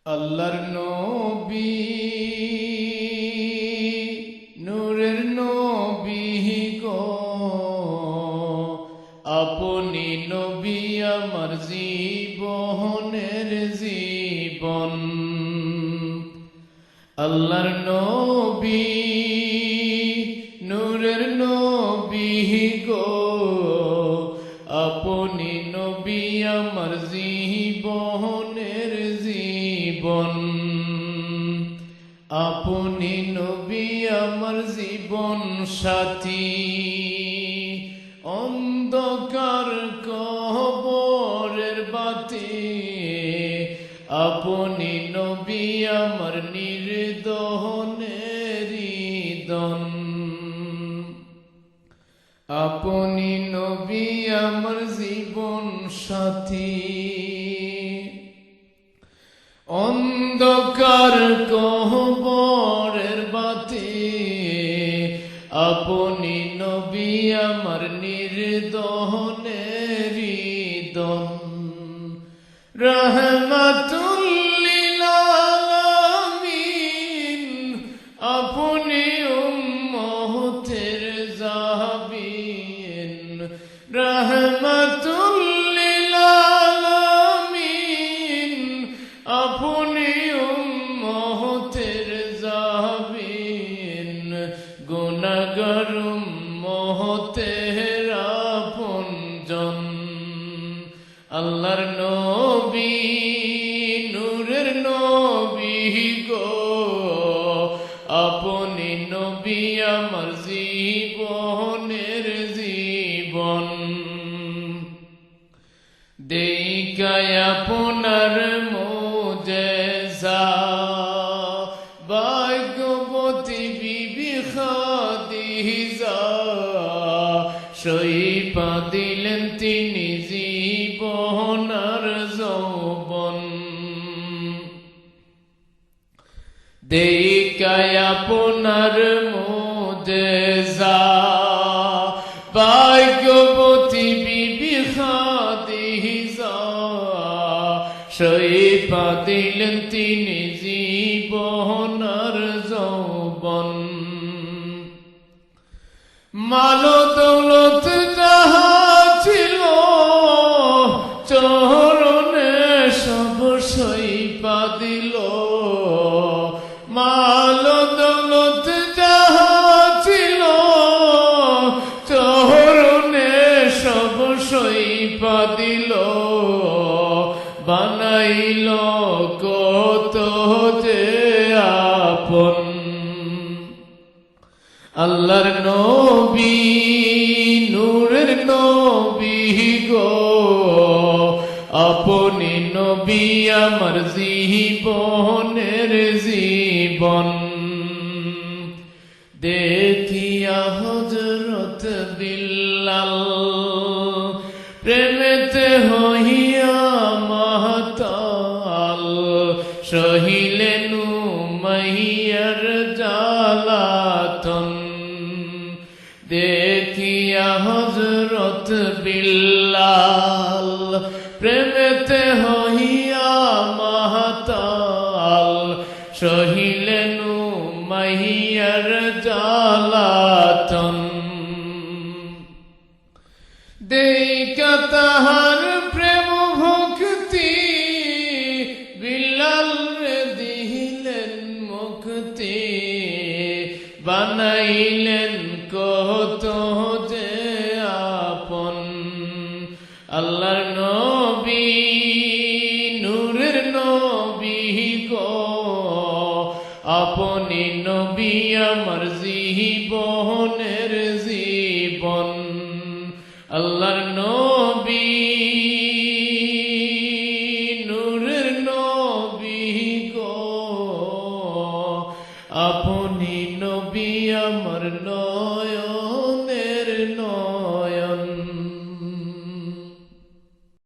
আল্লাহর নবী নূরের নবী গো, আপনি নবী আমার জীবনের জীবন। আল্লাহর নবী নূরের নবী গো, আপনি নবী আমার জীবনের জীবন। আপনি নবী আমার জীবন সাথী, অন্ধকার কবরের বাতি। আপনি নবী আমার নির্দহনের দন। আপনি নবী আমার জীবন সাথী, অন্ধকার কবরের বাতি। আপনি নবী আমার নির্দহনের দন। রহমাতুল লিল আলামিন, আপনি উম্মতের জাবিন। রহমাতুল লিল আলামিন, আপনি উম্মতের জাবিন। গুনাহগার উম্মতের আপনজন। আল্লাহর নবী নূরের নবী গো, আপনি নবী আমার জীবনের জীবন। দেখায় আপনার মুজিজা, ভাগ্যবতী বিবি খাদিজা। সইপা দিলেন তিনি জীবন আর যৌবন। দেখায় আপনার মুজিজা, ভাগ্যবতী বিবি খাদিজা। সইপা দিলেন তিনি জীবন আর যৌবন। মাল দৌলত যাহা ছিল চরণে সব সইপা দিল। মাল দৌলত যাহা ছিল চরণে সব সইপা দিল। বানাইল কত যে আপন। আল্লাহর নবী নূরের নবী গো, আপনি নবী আমার জীবনের জীবন। দেখিয়া হযরত বিল্লাল, প্রেমেতে হইয়া মাতাল। সহিলেন উমাইয়ার জালাতন। দেখিয়া হযরত বিল্লাল, প্রেমেতে হইয়া মাতাল। সহিলেন উমাইয়ার জালাতন। দেখা তাহার প্রেম ভক্তি, বিল্লাল রে দিলেন মুক্তি। বানাইলেন কত যে আপন। আল্লাহর নবী নূরের নবী গো, আপনি নবী আমার জীবনের জীবন। আল্লাহর নবী